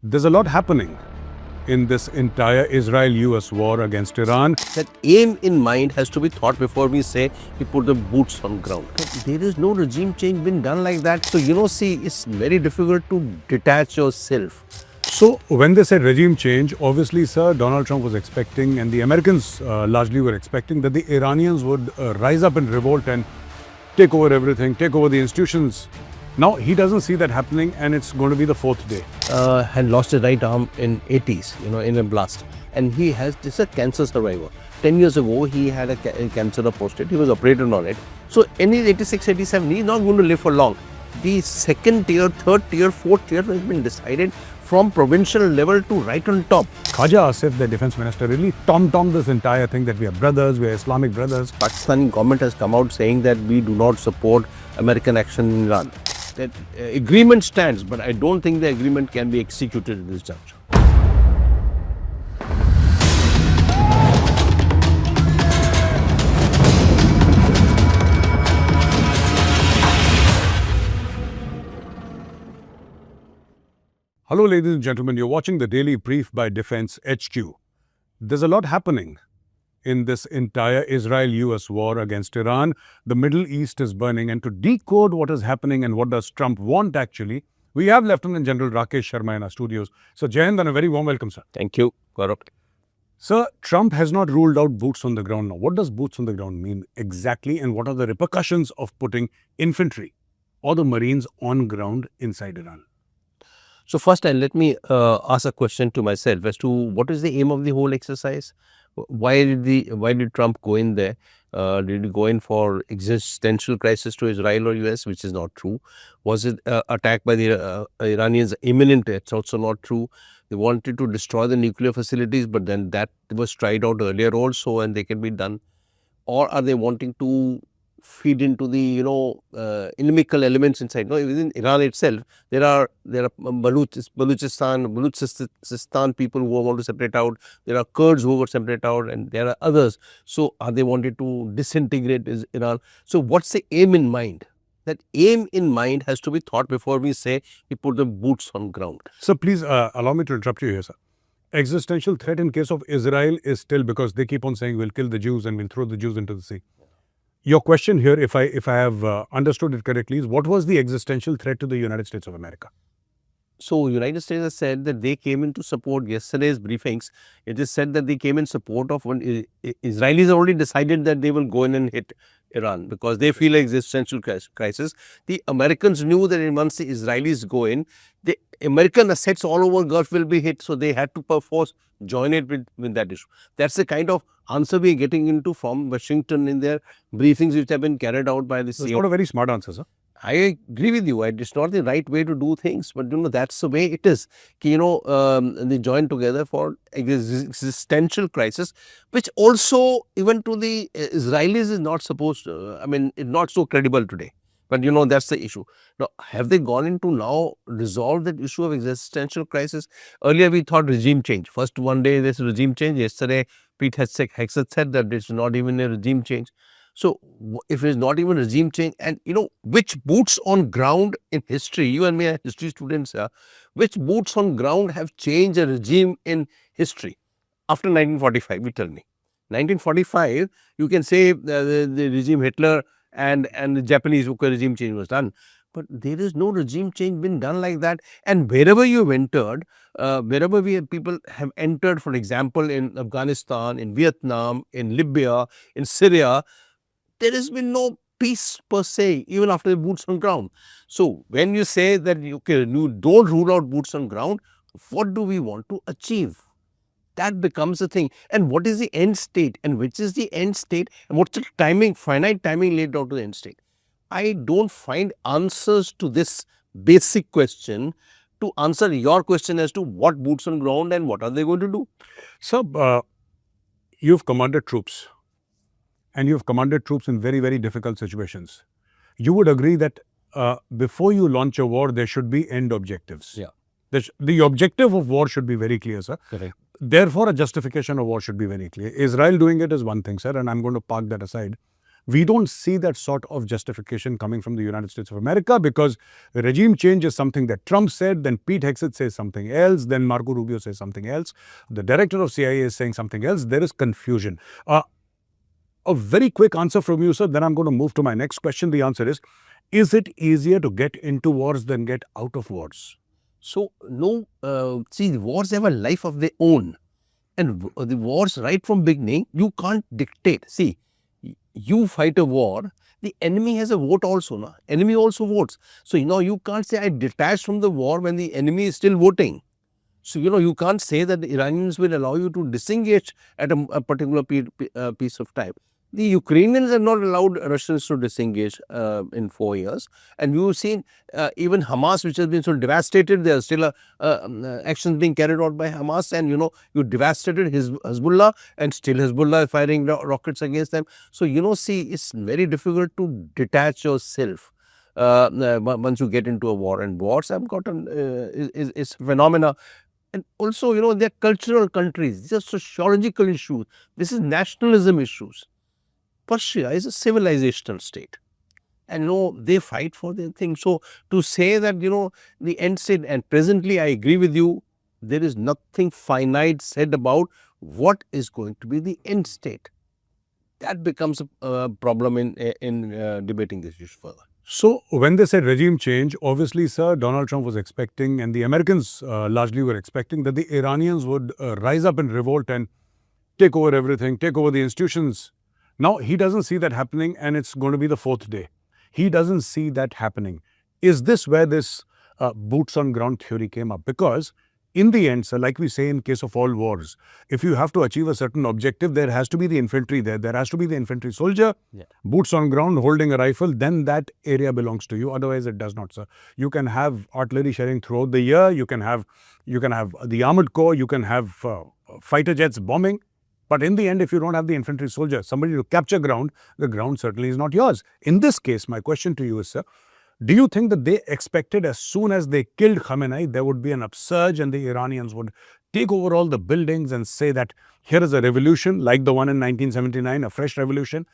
There's a lot happening in this entire Israel-US war against Iran. That aim in mind has to be thought before we say we put the boots on ground. There is no regime change been done like that. So, see, it's very difficult to detach yourself. So when they said regime change, obviously, sir, Donald Trump was expecting, and the Americans largely were expecting, that the Iranians would rise up in revolt and take over everything, take over the institutions. Now, he doesn't see that happening, and it's going to be the fourth day. Had lost his right arm in 80s, in a blast. And this is a cancer survivor. 10 years ago, he had a cancer of prostate. He was operated on it. So, in his 86, 87, he's not going to live for long. The second tier, third tier, fourth tier has been decided from provincial level to right on top. Khaja Asif, the defense minister, really tom-tommed this entire thing that we are brothers, we are Islamic brothers. Pakistani government has come out saying that we do not support American action in Iran. That agreement stands, but I don't think the agreement can be executed at this juncture. Hello, ladies and gentlemen. You're watching the Daily Brief by DefenceHQ. There's a lot happening in this entire Israel-US war against Iran. The Middle East is burning, and to decode what is happening and what does Trump want actually, we have Lieutenant General Rakesh Sharma in our studios. So, Jai Hind and a very warm welcome, sir. Thank you, Gaurav. Sir, Trump has not ruled out boots on the ground now. What does boots on the ground mean exactly, and what are the repercussions of putting infantry or the Marines on ground inside Iran? So first, let me ask a question to myself as to what is the aim of the whole exercise? Why did Trump go in there? Did he go in for existential crisis to Israel or US, which is not true? Was it attack by the Iranians imminent? It's also not true. They wanted to destroy the nuclear facilities, but then that was tried out earlier also, and they can be done. Or are they wanting to feed into the inimical elements inside? No, within Iran itself, there are Balochistan people who want to separate out. There are Kurds who want to separate out, and there are others. So, are they wanted to disintegrate Iran? So, what's the aim in mind? That aim in mind has to be thought before we say we put the boots on ground. So, please allow me to interrupt you here, sir. Existential threat in case of Israel is still, because they keep on saying we'll kill the Jews and we'll throw the Jews into the sea. Your question here, if I have understood it correctly, is what was the existential threat to the United States of America? So, United States has said that they came in to support yesterday's briefings. It is said that they came in support of when Israelis already decided that they will go in and hit Iran because they feel an existential crisis. The Americans knew that once the Israelis go in, the American assets all over Gulf will be hit. So, they had to perforce join it with that issue. That's the kind of answer we are getting into from Washington in their briefings which have been carried out by the It's not a very smart answer, sir. I agree with you. It's not the right way to do things, but that's the way it is. They join together for existential crisis, which also even to the Israelis is not supposed to, it's not so credible today. But that's the issue. Now, have they gone into now resolve that issue of existential crisis? Earlier we thought regime change. First one day there's regime change. Yesterday Pete Hegseth said that it's not even a regime change. So, if it's not even regime change, and which boots on ground in history, you and me are history students, which boots on ground have changed a regime in history after 1945, you tell me. 1945, you can say the regime Hitler and the Japanese regime change was done. But there is no regime change been done like that. And wherever you've entered, wherever people have entered, for example, in Afghanistan, in Vietnam, in Libya, in Syria, there has been no peace per se, even after the boots on ground. So, when you say that you don't rule out boots on ground, what do we want to achieve? That becomes the thing. And what is the end state? And which is the end state? And what's the timing, finite timing laid out to the end state? I don't find answers to this basic question to answer your question as to what boots on ground and what are they going to do. So, you've commanded troops. And you've commanded troops in very, very difficult situations. You would agree that before you launch a war, there should be end objectives. Yeah. The objective of war should be very clear, sir. Correct. Therefore, a justification of war should be very clear. Israel doing it is one thing, sir, and I'm going to park that aside. We don't see that sort of justification coming from the United States of America, because regime change is something that Trump said, then Pete Hegseth says something else, then Marco Rubio says something else, the director of CIA is saying something else. There is confusion. A very quick answer from you, sir, then I'm going to move to my next question. The answer is it easier to get into wars than get out of wars? So, no, see, wars have a life of their own. And the wars, right from beginning, you can't dictate. See, you fight a war, the enemy has a vote also. No? Enemy also votes. So, you can't say I detach from the war when the enemy is still voting. So, you can't say that the Iranians will allow you to disengage at a particular piece of time. The Ukrainians have not allowed Russians to disengage in 4 years. And you've seen even Hamas, which has been so devastated, there are still actions being carried out by Hamas. And, you devastated Hezbollah, and still Hezbollah is firing rockets against them. So, see, it's very difficult to detach yourself once you get into a war. And wars have gotten, is phenomena. And also, they're cultural countries. These are sociological issues. This is nationalism issues. Persia is a civilisational state, and they fight for their thing. So to say that the end state, and presently I agree with you, there is nothing finite said about what is going to be the end state. That becomes a problem in debating this issue further. So when they said regime change, obviously, sir, Donald Trump was expecting, and the Americans largely were expecting, that the Iranians would rise up in revolt and take over everything, take over the institutions. Now, he doesn't see that happening, and it's going to be the 4th day. He doesn't see that happening. Is this where this boots on ground theory came up? Because in the end, sir, like we say in case of all wars, if you have to achieve a certain objective, there has to be the infantry there. There has to be the infantry soldier, boots on ground, holding a rifle. Then that area belongs to you. Otherwise, it does not, sir. You can have artillery shelling throughout the year. You can have the armored corps. You can have fighter jets bombing. But in the end, if you don't have the infantry soldier, somebody to capture ground, the ground certainly is not yours. In this case, my question to you is, sir, do you think that they expected as soon as they killed Khamenei, there would be an upsurge and the Iranians would take over all the buildings and say that here is a revolution like the one in 1979, a fresh revolution?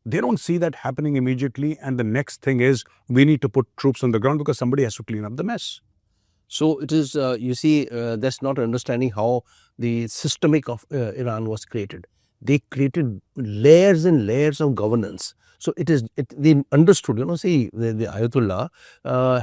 They don't see that happening immediately. And the next thing is, we need to put troops on the ground because somebody has to clean up the mess. So it is, you see, that's not understanding how the systemic of Iran was created. They created layers and layers of governance. So they understood, see, the Ayatollah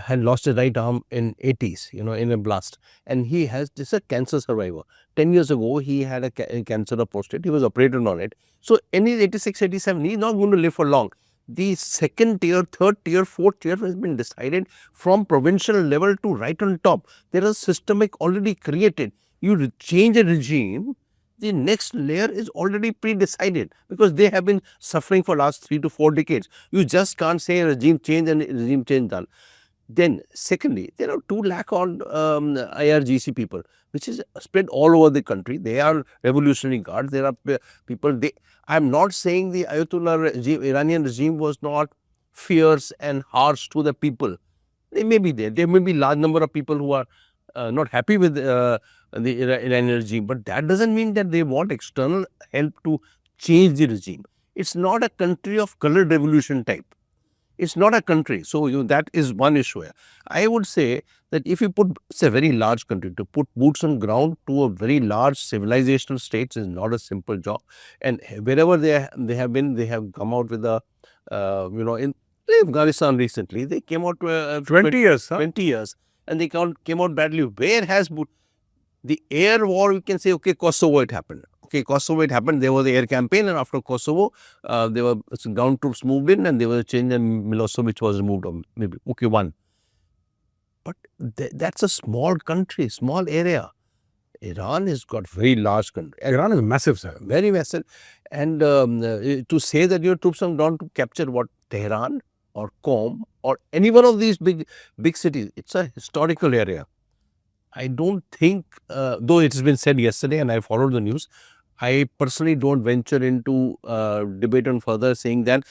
had lost his right arm in 80s, in a blast. And he has, this is a cancer survivor. 10 years ago, he had a cancer of prostate. He was operated on it. So in his 86, 87, he's not going to live for long. The second tier, third tier, fourth tier has been decided from provincial level to right on top. There is systemic already created. You change a regime, the next layer is already pre-decided because they have been suffering for last 3 to 4 decades. You just can't say regime change and regime change done. Then secondly, there are 2 lakh on IRGC people, which is spread all over the country. They are revolutionary guards. There are people, I am not saying the Ayatollah regime, Iranian regime was not fierce and harsh to the people. They may be there. There may be large number of people who are not happy with the Iranian regime, but that doesn't mean that they want external help to change the regime. It's not a country of colored revolution type. It's not a country. So that is one issue here. I would say that if you put, it's a very large country, to put boots on ground to a very large civilizational state is not a simple job. And wherever they have been, they have come out with a, in Afghanistan recently, they came out 20 years, huh? 20 years, and they came out badly. Where has the air war? We can say, okay, Kosovo it happened. Okay, Kosovo it happened. There was the air campaign, and after Kosovo, there were ground troops moved in, and there was a change in Milosevic was removed. Maybe okay, one. But that's a small country, small area. Iran has got very large country. Iran is massive, sir. Very massive. And to say that your troops have gone to capture what, Tehran or Qom or any one of these big cities, it's a historical area. I don't think, though it has been said yesterday and I followed the news, I personally don't venture into debate on further saying that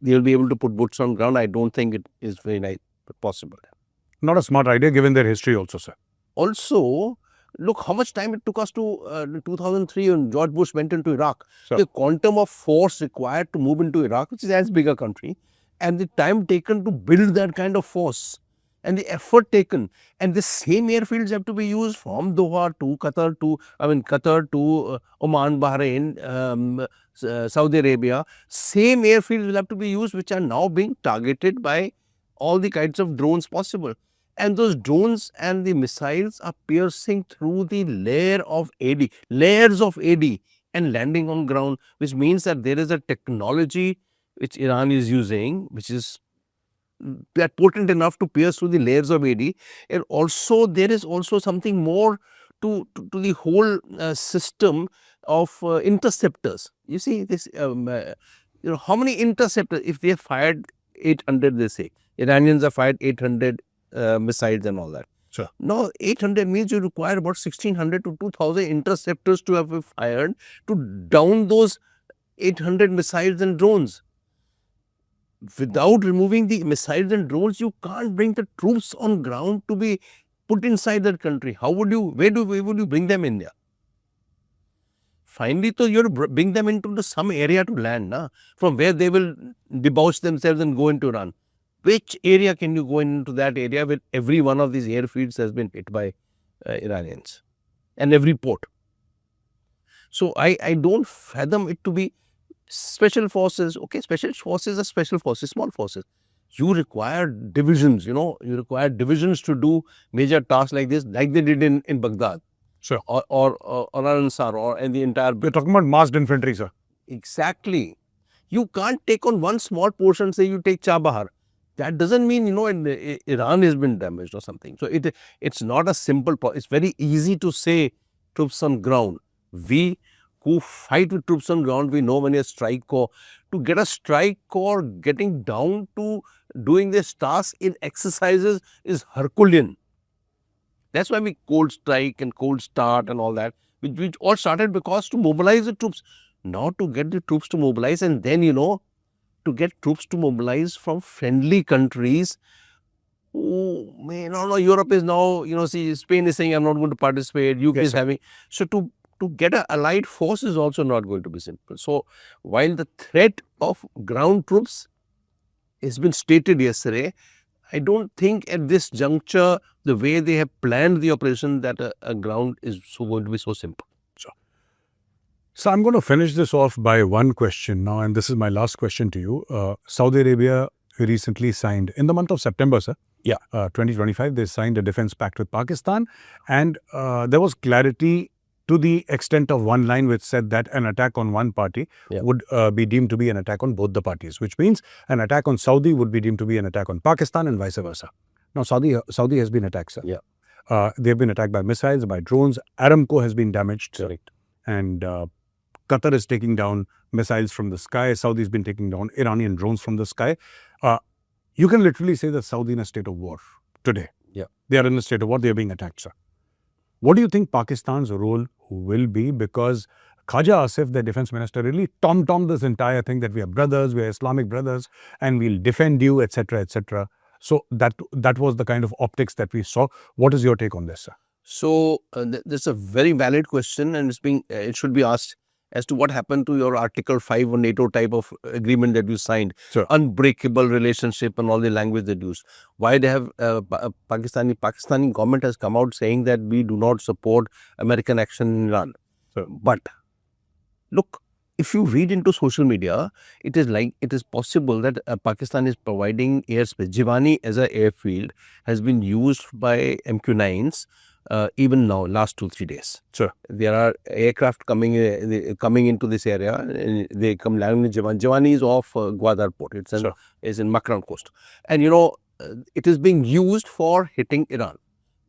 they will be able to put boots on ground. I don't think it is very possible. Not a smart idea given their history also, sir. Also, look how much time it took us to 2003 when George Bush went into Iraq. Sure. The quantum of force required to move into Iraq, which is as big a country, and the time taken to build that kind of force and the effort taken, and the same airfields have to be used from Doha to Qatar to Oman, Bahrain, Saudi Arabia. Same airfields will have to be used, which are now being targeted by all the kinds of drones possible. And those drones and the missiles are piercing through the layers of AD and landing on ground, which means that there is a technology which Iran is using, which is that potent enough to pierce through the layers of AD. And also there is also something more to the whole system of interceptors. You see this, how many interceptors, if they have fired 800, they say, Iranians have fired 800 missiles and all that. Sure. Now 800 means you require about 1600 to 2000 interceptors to have fired to down those 800 missiles and drones. Without removing the missiles and drones, you can't bring the troops on ground to be put inside that country. How would you, where would you bring them in there? Finally, so you have to bring them into some area to land, from where they will debauch themselves and go into Iran. Which area can you go into that area where every one of these airfields has been hit by Iranians and every port? So I don't fathom it to be special forces. Okay, special forces are special forces, small forces. You require divisions, you require divisions to do major tasks like this, like they did in Baghdad. Sure. Or Ansar or and the entire. We're talking about massed infantry, sir. Exactly. You can't take on one small portion, say you take Chabahar. That doesn't mean, Iran has been damaged or something. So it's not a simple, it's very easy to say troops on ground. We who fight with troops on ground, we know when a strike corps, to get a strike corps getting down to doing this task in exercises is Herculean. That's why we cold strike and cold start and all that, which all started because to mobilize the troops. Now to get the troops to mobilize and then, to get troops to mobilize from friendly countries. Oh, man, no, Europe is now, see, Spain is saying, I'm not going to participate, UK is having. So to get an allied force is also not going to be simple. So while the threat of ground troops has been stated yesterday, I don't think at this juncture, the way they have planned the operation, that a ground is going to be so simple. So I'm going to finish this off by one question now, and this is my last question to you. Saudi Arabia recently signed, in the month of September, sir, 2025, they signed a defense pact with Pakistan, and there was clarity to the extent of one line which said that an attack on one party would be deemed to be an attack on both the parties, which means an attack on Saudi would be deemed to be an attack on Pakistan and vice versa. Now, Saudi has been attacked, sir. They have been attacked by missiles, by drones. Aramco has been damaged. Correct. And Qatar is taking down missiles from the sky. Saudi has been taking down Iranian drones from the sky. You can literally say that Saudi in a state of war today. They are in a state of war. They are being attacked, sir. What do you think Pakistan's role will be? Because Khaja Asif, the defense minister, really tom-tommed this entire thing that we are brothers, we are Islamic brothers, and we'll defend you, etc., etc. So that was the kind of optics that we saw. What is your take on this, sir? So that's a very valid question, and it should be asked as to what happened to your Article 5 or NATO type of agreement that you signed. Sure. Unbreakable relationship and all the language they used. Why they have Pakistani government has come out saying that we do not support American action in Iran. Sure. But look, if you read into social media, it is possible that Pakistan is providing airspace. Jiwani as an airfield has been used by MQ-9s. Even now, last 2-3 days. Sure. There are aircraft coming into this area. They come landing in Jiwani. Jiwani is off Gwadar port. It's in Makran coast. And it is being used for hitting Iran.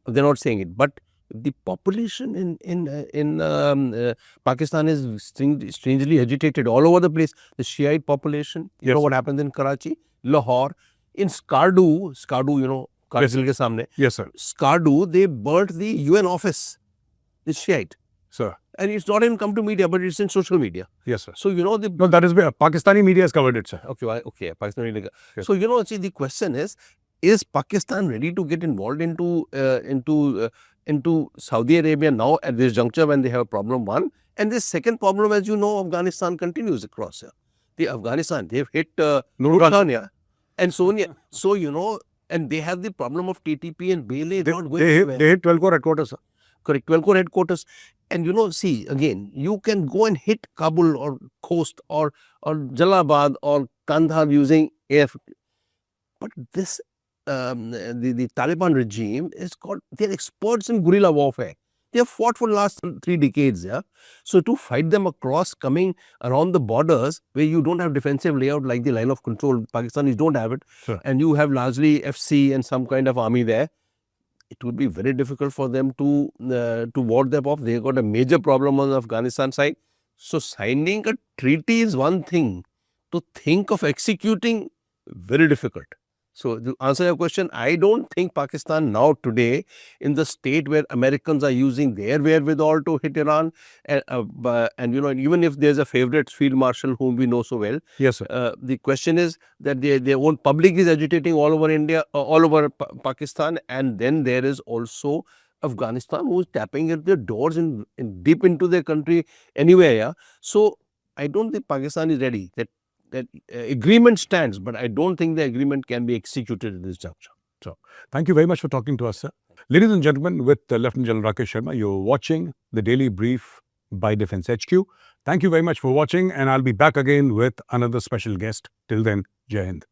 They're not saying it. But the population in Pakistan is strangely agitated all over the place. The Shiite population, you know what happens in Karachi, Lahore, in Skardu, Kargil ke samne. Yes, sir. Skardu, they burnt the UN office, the Shiite. Sir. And it's not even come to media, but it's in social media. Yes, sir. So, no, that is where Pakistani media has covered it, sir. Okay, Pakistani media. Yes. So, see, the question is Pakistan ready to get involved into into Saudi Arabia now at this juncture when they have a problem one. And this second problem, as you know, Afghanistan continues across here. The Afghanistan, they've hit Nurgan, yeah, and Sonia. So, you know, and they have the problem of TTP and Bailey not going anywhere. They hit 12 core headquarters, sir. Correct, 12 core headquarters. And you know, see, again, you can go and hit Kabul or Khost or Jalalabad or Kandahar using air. But this, the Taliban regime is called, they're experts in guerrilla warfare. They have fought for the last 3 decades, yeah. So to fight them across, coming around the borders where you don't have defensive layout like the line of control, Pakistanis don't have it, Sure. and you have largely FC and some kind of army there, it would be very difficult for them to ward them off. They got a major problem on the Afghanistan side. So signing a treaty is one thing. To think of executing, very difficult. So to answer your question, I don't think Pakistan now today in the state where Americans are using their wherewithal to hit Iran, and you know, even if there's a favorite field marshal whom we know so well, Yes, sir. the question is that their own public is agitating all over India, all over Pakistan, and then there is also Afghanistan who is tapping at their doors in deep into their country anywhere. Yeah, so I don't think Pakistan is ready. That agreement stands, but I don't think the agreement can be executed at this juncture. So, thank you very much for talking to us, sir. Ladies and gentlemen, with Lieutenant General Rakesh Sharma, you're watching the Daily Brief by Defense HQ. Thank you very much for watching, and I'll be back again with another special guest. Till then, Jai Hind.